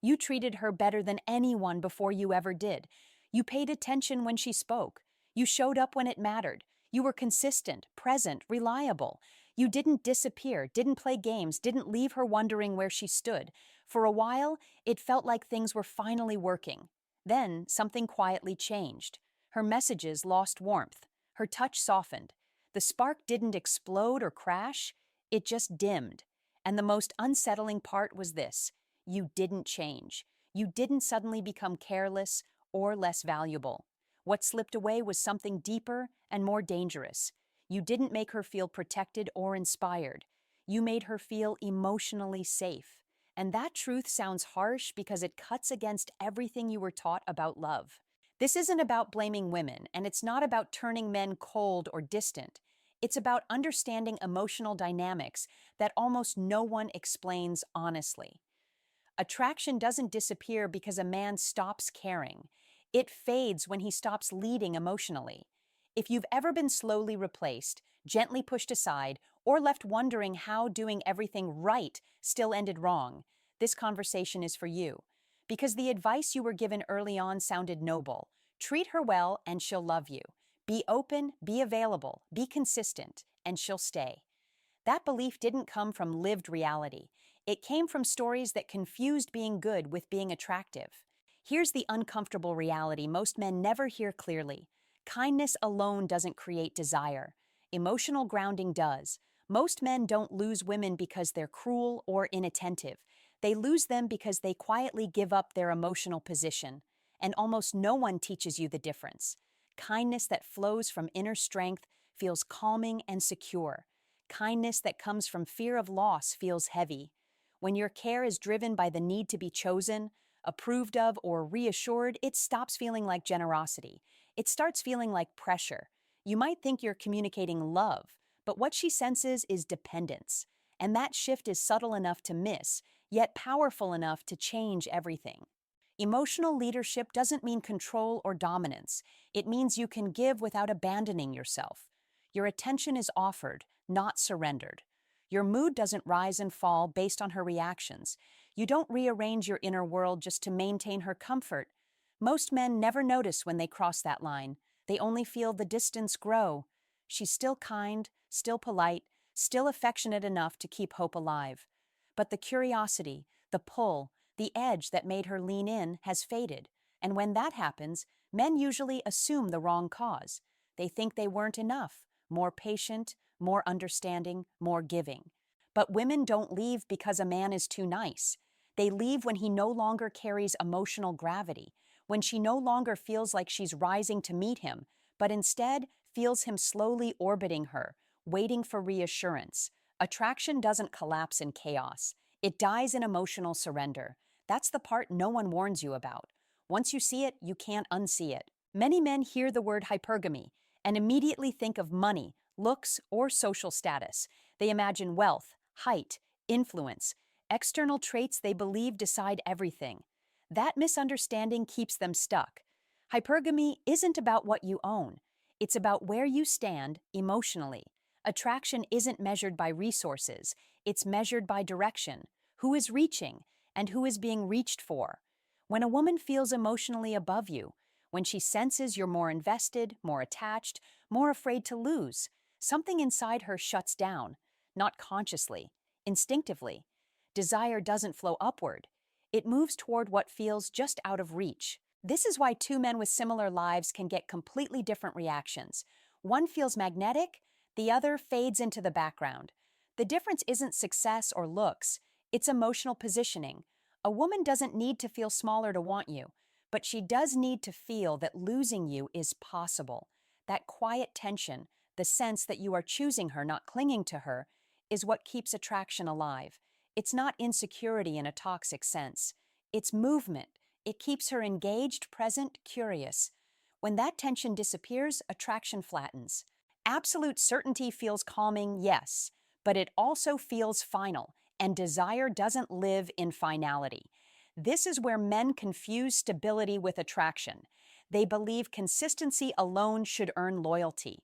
You treated her better than anyone before you ever did. You paid attention when she spoke. You showed up when it mattered. You were consistent, present, reliable. You didn't disappear, didn't play games, didn't leave her wondering where she stood. For a while, it felt like things were finally working. Then, something quietly changed. Her messages lost warmth. Her touch softened. The spark didn't explode or crash, it just dimmed. And the most unsettling part was this: you didn't change. You didn't suddenly become careless or less valuable. What slipped away was something deeper and more dangerous. You didn't make her feel protected or inspired. You made her feel emotionally safe. And that truth sounds harsh because it cuts against everything you were taught about love. This isn't about blaming women, and it's not about turning men cold or distant. It's about understanding emotional dynamics that almost no one explains honestly. Attraction doesn't disappear because a man stops caring. It fades when he stops leading emotionally. If you've ever been slowly replaced, gently pushed aside, or left wondering how doing everything right still ended wrong, this conversation is for you. Because the advice you were given early on sounded noble. Treat her well and she'll love you. Be open, be available, be consistent, and she'll stay. That belief didn't come from lived reality. It came from stories that confused being good with being attractive. Here's the uncomfortable reality most men never hear clearly. Kindness alone doesn't create desire. Emotional grounding does. Most men don't lose women because they're cruel or inattentive. They lose them because they quietly give up their emotional position. And almost no one teaches you the difference. Kindness that flows from inner strength feels calming and secure. Kindness that comes from fear of loss feels heavy. When your care is driven by the need to be chosen, approved of, or reassured, it stops feeling like generosity. It starts feeling like pressure. You might think you're communicating love, but what she senses is dependence. And that shift is subtle enough to miss, yet powerful enough to change everything. Emotional leadership doesn't mean control or dominance. It means you can give without abandoning yourself. Your attention is offered, not surrendered. Your mood doesn't rise and fall based on her reactions. You don't rearrange your inner world just to maintain her comfort. Most men never notice when they cross that line. They only feel the distance grow. She's still kind, still polite, still affectionate enough to keep hope alive. But the curiosity, the pull, the edge that made her lean in has faded. And when that happens, men usually assume the wrong cause. They think they weren't enough, more patient, more understanding, more giving. But women don't leave because a man is too nice. They leave when he no longer carries emotional gravity, when she no longer feels like she's rising to meet him, but instead feels him slowly orbiting her, waiting for reassurance. Attraction doesn't collapse in chaos. It dies in emotional surrender. That's the part no one warns you about. Once you see it, you can't unsee it. Many men hear the word hypergamy and immediately think of money, looks, or social status. They imagine wealth, height, influence, external traits they believe decide everything. That misunderstanding keeps them stuck. Hypergamy isn't about what you own. It's about where you stand emotionally. Attraction isn't measured by resources. It's measured by direction, who is reaching, and who is being reached for. When a woman feels emotionally above you, when she senses you're more invested, more attached, more afraid to lose, something inside her shuts down, not consciously, instinctively. Desire doesn't flow upward. It moves toward what feels just out of reach. This is why two men with similar lives can get completely different reactions. One feels magnetic, the other fades into the background. The difference isn't success or looks, it's emotional positioning. A woman doesn't need to feel smaller to want you, but she does need to feel that losing you is possible. That quiet tension, the sense that you are choosing her, not clinging to her, is what keeps attraction alive. It's not insecurity in a toxic sense. It's movement. It keeps her engaged, present, curious. When that tension disappears, attraction flattens. Absolute certainty feels calming, yes, but it also feels final, and desire doesn't live in finality. This is where men confuse stability with attraction. They believe consistency alone should earn loyalty.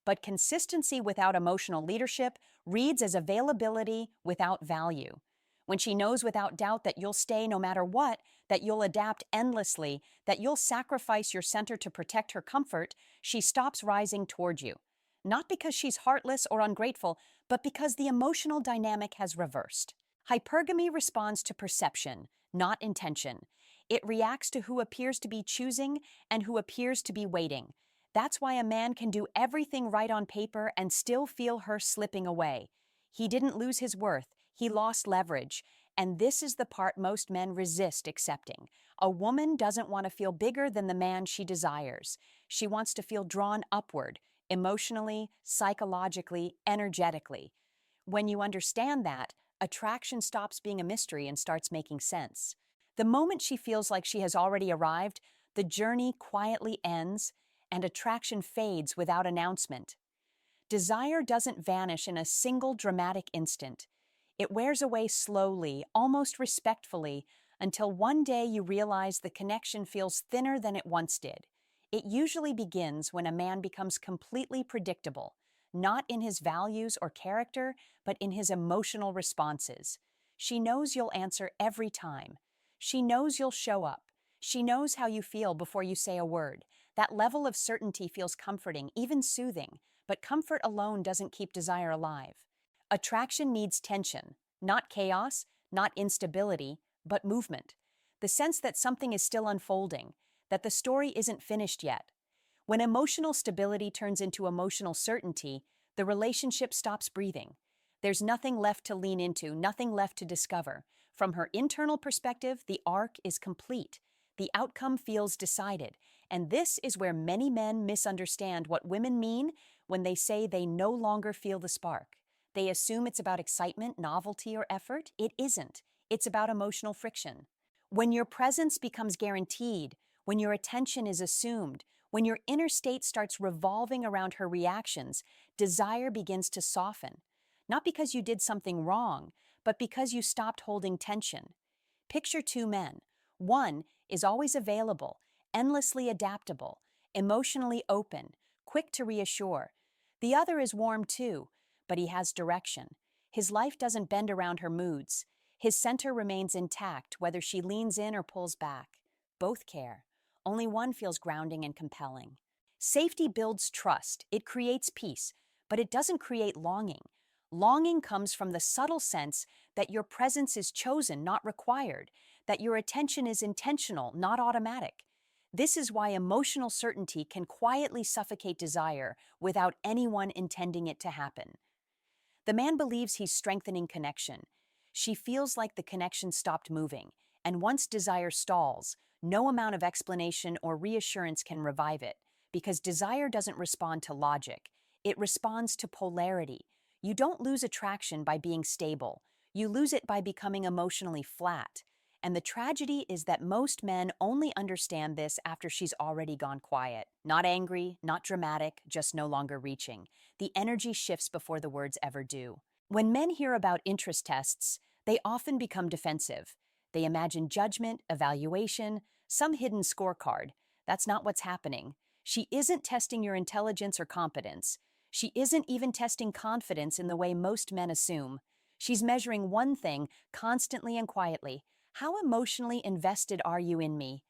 But consistency without emotional leadership reads as availability without value. When she knows without doubt that you'll stay no matter what, that you'll adapt endlessly, that you'll sacrifice your center to protect her comfort, she stops rising toward you. Not because she's heartless or ungrateful, but because the emotional dynamic has reversed. Hypergamy responds to perception, not intention. It reacts to who appears to be choosing and who appears to be waiting. That's why a man can do everything right on paper and still feel her slipping away. He didn't lose his worth, he lost leverage. And this is the part most men resist accepting. A woman doesn't want to feel bigger than the man she desires. She wants to feel drawn upward, emotionally, psychologically, energetically. When you understand that, attraction stops being a mystery and starts making sense. The moment she feels like she has already arrived, the journey quietly ends and attraction fades without announcement. Desire doesn't vanish in a single dramatic instant. It wears away slowly, almost respectfully, until one day you realize the connection feels thinner than it once did. It usually begins when a man becomes completely predictable, not in his values or character, but in his emotional responses. She knows you'll answer every time. She knows you'll show up. She knows how you feel before you say a word. That level of certainty feels comforting, even soothing, but comfort alone doesn't keep desire alive. Attraction needs tension, not chaos, not instability, but movement. The sense that something is still unfolding, that the story isn't finished yet. When emotional stability turns into emotional certainty, the relationship stops breathing. There's nothing left to lean into, nothing left to discover. From her internal perspective, the arc is complete. The outcome feels decided. And this is where many men misunderstand what women mean when they say they no longer feel the spark. They assume it's about excitement, novelty, or effort. It isn't. It's about emotional friction. When your presence becomes guaranteed, when your attention is assumed, when your inner state starts revolving around her reactions, desire begins to soften. Not because you did something wrong, but because you stopped holding tension. Picture two men. One is always available, endlessly adaptable, emotionally open, quick to reassure. The other is warm too, but he has direction. His life doesn't bend around her moods. His center remains intact, whether she leans in or pulls back. Both care. Only one feels grounding and compelling. Safety builds trust. It creates peace, but it doesn't create longing. Longing comes from the subtle sense that your presence is chosen, not required, that your attention is intentional, not automatic. This is why emotional certainty can quietly suffocate desire without anyone intending it to happen. The man believes he's strengthening connection. She feels like the connection stopped moving, and once desire stalls, no amount of explanation or reassurance can revive it, because desire doesn't respond to logic. It responds to polarity. You don't lose attraction by being stable. You lose it by becoming emotionally flat. And the tragedy is that most men only understand this after she's already gone quiet. Not angry, not dramatic, just no longer reaching. The energy shifts before the words ever do. When men hear about interest tests, they often become defensive. They imagine judgment, evaluation, some hidden scorecard. That's not what's happening. She isn't testing your intelligence or competence. She isn't even testing confidence in the way most men assume. She's measuring one thing constantly and quietly. How emotionally invested are you in me?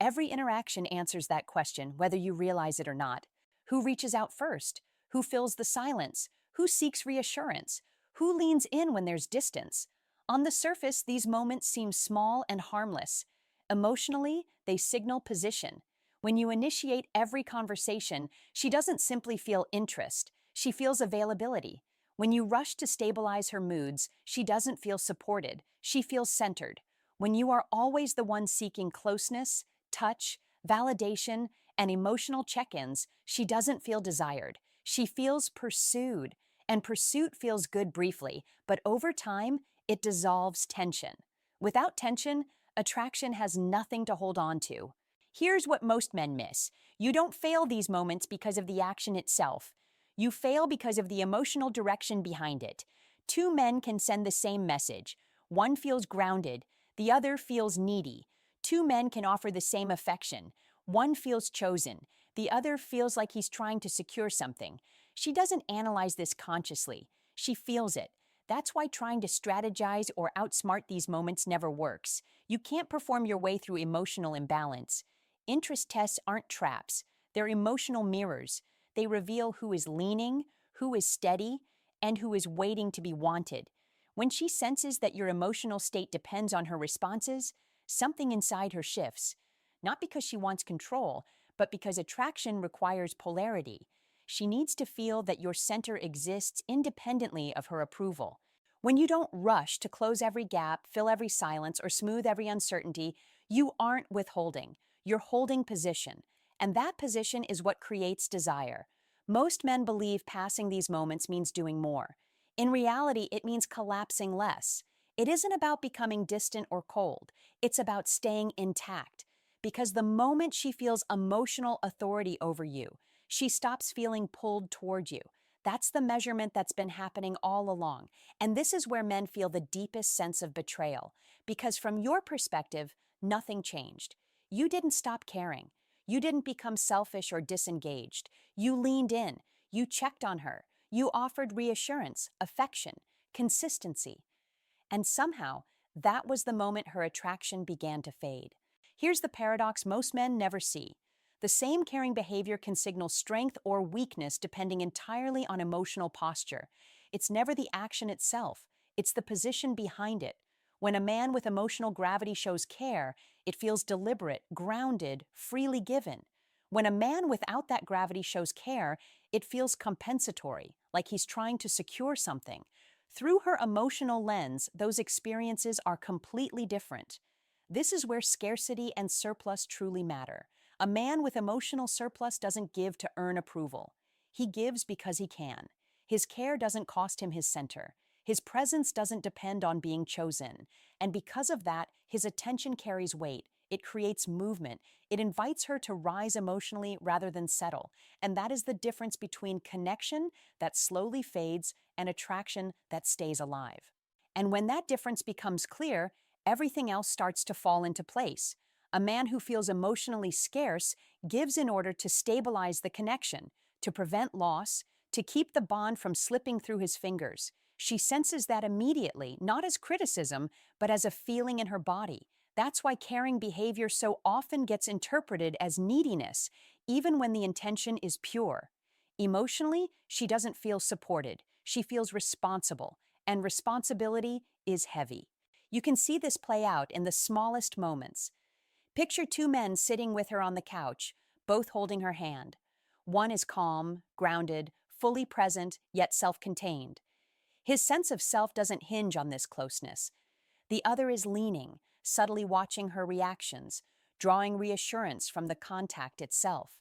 Every interaction answers that question, whether you realize it or not. Who reaches out first? Who fills the silence? Who seeks reassurance? Who leans in when there's distance? On the surface, these moments seem small and harmless. Emotionally, they signal position. When you initiate every conversation, she doesn't simply feel interest, she feels availability. When you rush to stabilize her moods, she doesn't feel supported, she feels centered. When you are always the one seeking closeness, touch, validation, and emotional check-ins, she doesn't feel desired. She feels pursued, and pursuit feels good briefly, but over time, it dissolves tension. Without tension, attraction has nothing to hold on to. Here's what most men miss. You don't fail these moments because of the action itself. You fail because of the emotional direction behind it. Two men can send the same message. One feels grounded, the other feels needy. Two men can offer the same affection. One feels chosen, the other feels like he's trying to secure something. She doesn't analyze this consciously. She feels it. That's why trying to strategize or outsmart these moments never works. You can't perform your way through emotional imbalance. Interest tests aren't traps, they're emotional mirrors. They reveal who is leaning, who is steady, and who is waiting to be wanted. When she senses that your emotional state depends on her responses, something inside her shifts. Not because she wants control, but because attraction requires polarity. She needs to feel that your center exists independently of her approval. When you don't rush to close every gap, fill every silence, or smooth every uncertainty, you aren't withholding. You're holding position. And that position is what creates desire. Most men believe passing these moments means doing more. In reality, it means collapsing less. It isn't about becoming distant or cold. It's about staying intact. Because the moment she feels emotional authority over you, she stops feeling pulled toward you. That's the measurement that's been happening all along. And this is where men feel the deepest sense of betrayal. Because from your perspective, nothing changed. You didn't stop caring. You didn't become selfish or disengaged. You leaned in. You checked on her. You offered reassurance, affection, consistency. And somehow, that was the moment her attraction began to fade. Here's the paradox most men never see. The same caring behavior can signal strength or weakness depending entirely on emotional posture. It's never the action itself, it's the position behind it. When a man with emotional gravity shows care, it feels deliberate, grounded, freely given. When a man without that gravity shows care, it feels compensatory, like he's trying to secure something. Through her emotional lens, those experiences are completely different. This is where scarcity and surplus truly matter. A man with emotional surplus doesn't give to earn approval. He gives because he can. His care doesn't cost him his center. His presence doesn't depend on being chosen. And because of that, his attention carries weight. It creates movement. It invites her to rise emotionally rather than settle. And that is the difference between connection that slowly fades and attraction that stays alive. And when that difference becomes clear, everything else starts to fall into place. A man who feels emotionally scarce gives in order to stabilize the connection, to prevent loss, to keep the bond from slipping through his fingers. She senses that immediately, not as criticism, but as a feeling in her body. That's why caring behavior so often gets interpreted as neediness, even when the intention is pure. Emotionally, she doesn't feel supported. She feels responsible, and responsibility is heavy. You can see this play out in the smallest moments. Picture two men sitting with her on the couch, both holding her hand. One is calm, grounded, fully present, yet self-contained. His sense of self doesn't hinge on this closeness. The other is leaning, subtly watching her reactions, drawing reassurance from the contact itself.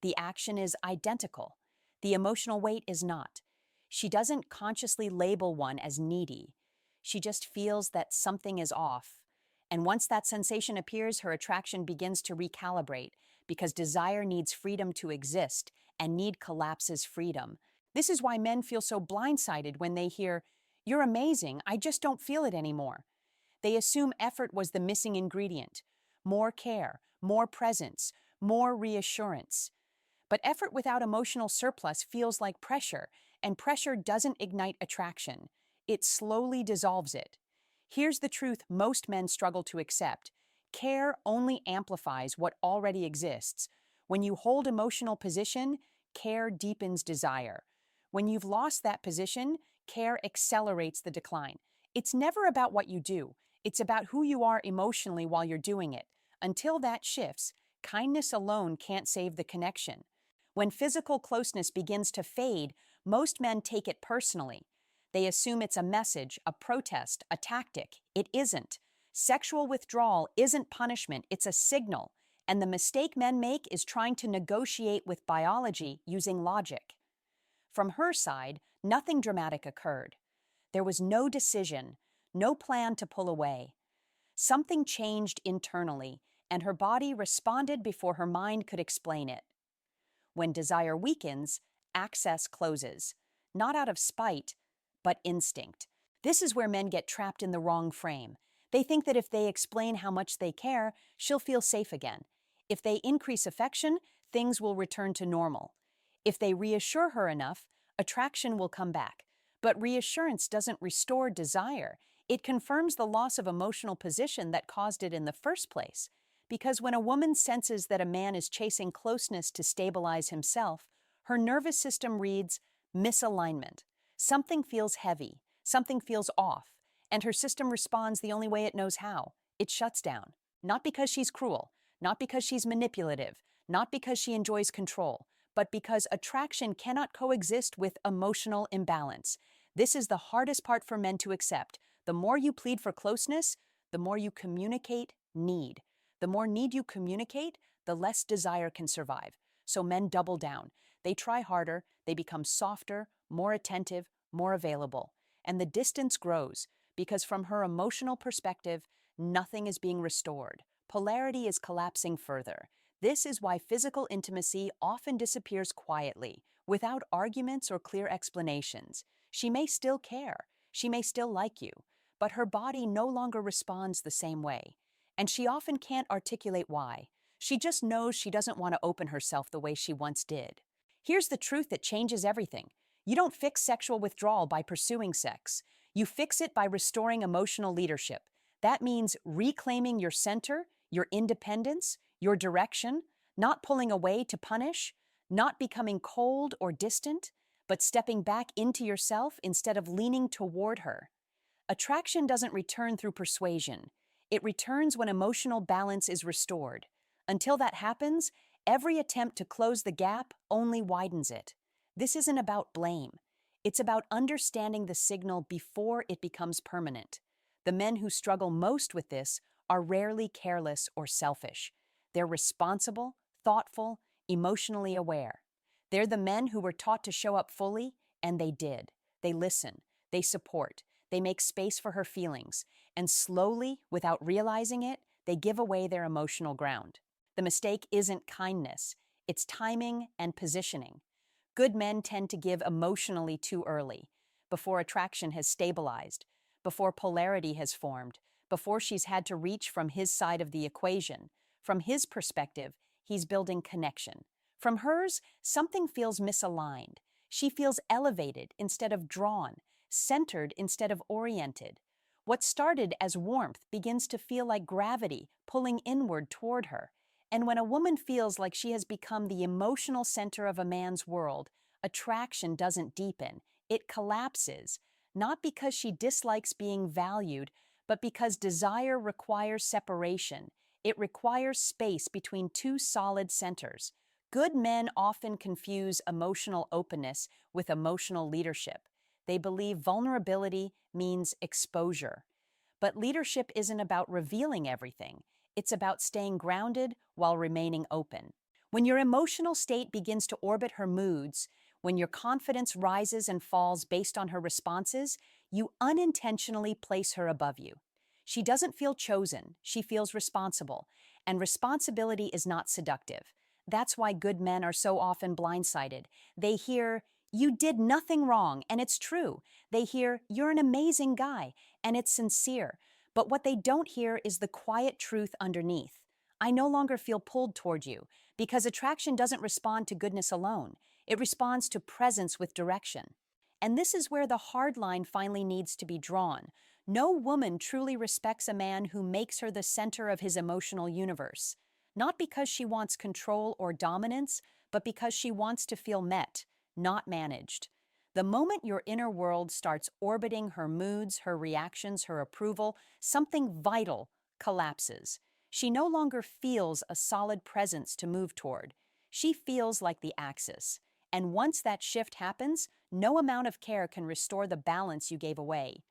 The action is identical. The emotional weight is not. She doesn't consciously label one as needy. She just feels that something is off. And once that sensation appears, her attraction begins to recalibrate because desire needs freedom to exist and need collapses freedom. This is why men feel so blindsided when they hear, "You're amazing, I just don't feel it anymore." They assume effort was the missing ingredient. More care, more presence, more reassurance. But effort without emotional surplus feels like pressure, and pressure doesn't ignite attraction. It slowly dissolves it. Here's the truth most men struggle to accept. Care only amplifies what already exists. When you hold emotional position, care deepens desire. When you've lost that position, care accelerates the decline. It's never about what you do. It's about who you are emotionally while you're doing it. Until that shifts, kindness alone can't save the connection. When physical closeness begins to fade, most men take it personally. They assume it's a message, a protest, a tactic. It isn't. Sexual withdrawal isn't punishment, it's a signal. And the mistake men make is trying to negotiate with biology using logic. From her side, nothing dramatic occurred. There was no decision, no plan to pull away. Something changed internally, and her body responded before her mind could explain it. When desire weakens, access closes, not out of spite, but instinct. This is where men get trapped in the wrong frame. They think that if they explain how much they care, she'll feel safe again. If they increase affection, things will return to normal. If they reassure her enough, attraction will come back. But reassurance doesn't restore desire. It confirms the loss of emotional position that caused it in the first place. Because when a woman senses that a man is chasing closeness to stabilize himself, her nervous system reads misalignment. Something feels heavy, something feels off, and her system responds the only way it knows how. It shuts down. Not because she's cruel, not because she's manipulative, not because she enjoys control, but because attraction cannot coexist with emotional imbalance. This is the hardest part for men to accept. The more you plead for closeness, the more you communicate need. The more need you communicate, the less desire can survive. So men double down. They try harder, they become softer, more attentive, more available. And the distance grows because from her emotional perspective, nothing is being restored. Polarity is collapsing further. This is why physical intimacy often disappears quietly, without arguments or clear explanations. She may still care, she may still like you, but her body no longer responds the same way. And she often can't articulate why. She just knows she doesn't want to open herself the way she once did. Here's the truth that changes everything. You don't fix sexual withdrawal by pursuing sex. You fix it by restoring emotional leadership. That means reclaiming your center, your independence, your direction, not pulling away to punish, not becoming cold or distant, but stepping back into yourself instead of leaning toward her. Attraction doesn't return through persuasion. It returns when emotional balance is restored. Until that happens, every attempt to close the gap only widens it. This isn't about blame. It's about understanding the signal before it becomes permanent. The men who struggle most with this are rarely careless or selfish. They're responsible, thoughtful, emotionally aware. They're the men who were taught to show up fully, and they did. They listen, they support, they make space for her feelings, and slowly, without realizing it, they give away their emotional ground. The mistake isn't kindness, it's timing and positioning. Good men tend to give emotionally too early, before attraction has stabilized, before polarity has formed, before she's had to reach from his side of the equation. From his perspective, he's building connection. From hers, something feels misaligned. She feels elevated instead of drawn, centered instead of oriented. What started as warmth begins to feel like gravity pulling inward toward her. And when a woman feels like she has become the emotional center of a man's world, attraction doesn't deepen, it collapses, not because she dislikes being valued, but because desire requires separation. It requires space between two solid centers. Good men often confuse emotional openness with emotional leadership. They believe vulnerability means exposure. But leadership isn't about revealing everything. It's about staying grounded while remaining open. When your emotional state begins to orbit her moods, when your confidence rises and falls based on her responses, you unintentionally place her above you. She doesn't feel chosen, she feels responsible, and responsibility is not seductive. That's why good men are so often blindsided. They hear, "You did nothing wrong," and it's true. They hear, "You're an amazing guy," and it's sincere. But what they don't hear is the quiet truth underneath. I no longer feel pulled toward you, because attraction doesn't respond to goodness alone. It responds to presence with direction. And this is where the hard line finally needs to be drawn. No woman truly respects a man who makes her the center of his emotional universe. Not because she wants control or dominance, but because she wants to feel met, not managed. The moment your inner world starts orbiting her moods, her reactions, her approval, something vital collapses. She no longer feels a solid presence to move toward. She feels like the axis. And once that shift happens, no amount of care can restore the balance you gave away.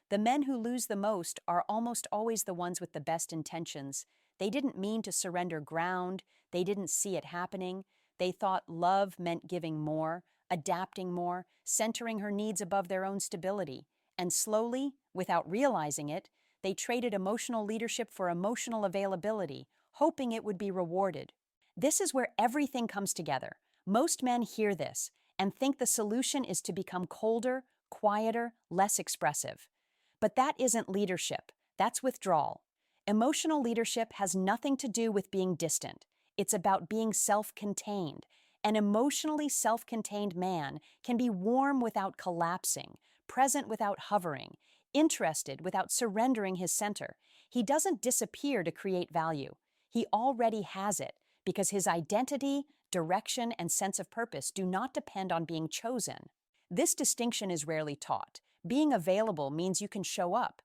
The men who lose the most are almost always the ones with the best intentions. They didn't mean to surrender ground. They didn't see it happening. They thought love meant giving more, adapting more, centering her needs above their own stability. And slowly, without realizing it, they traded emotional leadership for emotional availability, hoping it would be rewarded. This is where everything comes together. Most men hear this and think the solution is to become colder, quieter, less expressive. But that isn't leadership, that's withdrawal. Emotional leadership has nothing to do with being distant. It's about being self-contained. An emotionally self-contained man can be warm without collapsing, present without hovering, interested without surrendering his center. He doesn't disappear to create value. He already has it because his identity, direction, and sense of purpose do not depend on being chosen. This distinction is rarely taught. Being available means you can show up.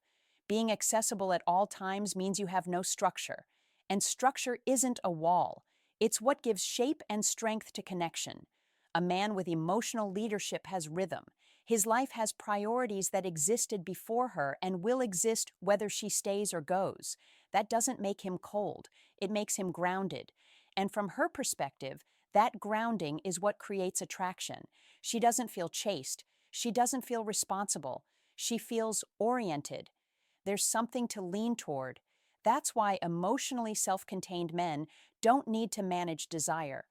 Being accessible at all times means you have no structure. And structure isn't a wall. It's what gives shape and strength to connection. A man with emotional leadership has rhythm. His life has priorities that existed before her and will exist whether she stays or goes. That doesn't make him cold. It makes him grounded. And from her perspective, that grounding is what creates attraction. She doesn't feel chased. She doesn't feel responsible. She feels oriented. There's something to lean toward. That's why emotionally self-contained men don't need to manage desire.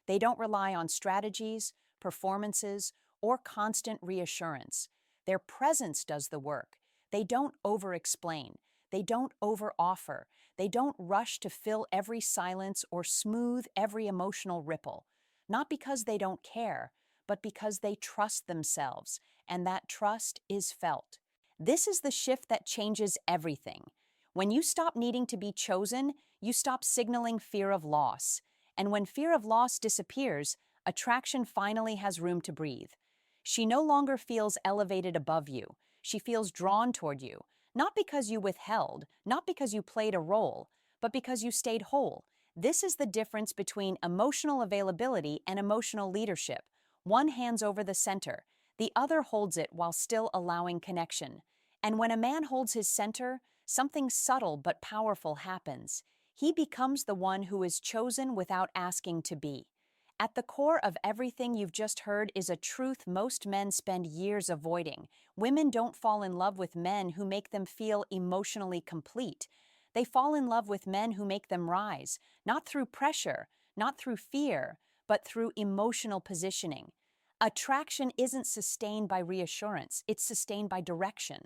They don't rely on strategies, performances, or constant reassurance. Their presence does the work. They don't over-explain. They don't over-offer. They don't rush to fill every silence or smooth every emotional ripple. Not because they don't care, but because they trust themselves, and that trust is felt. This is the shift that changes everything. When you stop needing to be chosen, you stop signaling fear of loss. And when fear of loss disappears, attraction finally has room to breathe. She no longer feels elevated above you. She feels drawn toward you, not because you withheld, not because you played a role, but because you stayed whole. This is the difference between emotional availability and emotional leadership. One hands over the center, the other holds it while still allowing connection. And when a man holds his center, something subtle but powerful happens. He becomes the one who is chosen without asking to be. At the core of everything you've just heard is a truth most men spend years avoiding. Women don't fall in love with men who make them feel emotionally complete. They fall in love with men who make them rise, not through pressure, not through fear, but through emotional positioning. Attraction isn't sustained by reassurance, it's sustained by direction.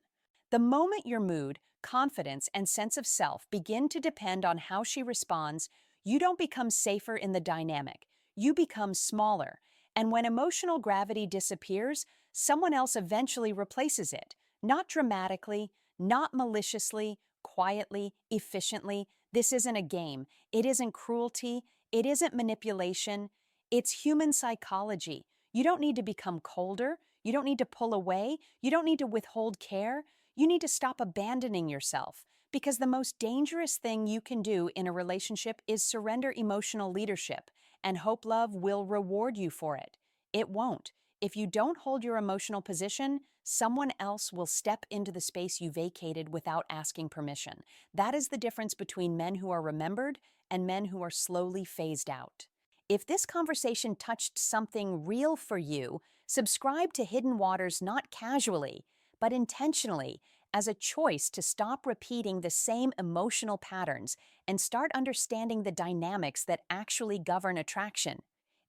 The moment your mood, confidence, and sense of self begin to depend on how she responds, you don't become safer in the dynamic. You become smaller. And when emotional gravity disappears, someone else eventually replaces it. Not dramatically, not maliciously, quietly, efficiently. This isn't a game. It isn't cruelty. It isn't manipulation. It's human psychology. You don't need to become colder. You don't need to pull away. You don't need to withhold care. You need to stop abandoning yourself, because the most dangerous thing you can do in a relationship is surrender emotional leadership, and hope love will reward you for it. It won't. If you don't hold your emotional position, someone else will step into the space you vacated without asking permission. That is the difference between men who are remembered and men who are slowly phased out. If this conversation touched something real for you, subscribe to Hidden Waters not casually, but intentionally, as a choice to stop repeating the same emotional patterns and start understanding the dynamics that actually govern attraction.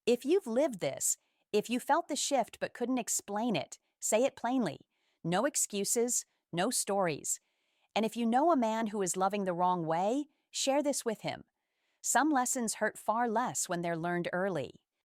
If you've lived this, if you felt the shift but couldn't explain it, say it plainly. No excuses, no stories. And if you know a man who is loving the wrong way, share this with him. Some lessons hurt far less when they're learned early.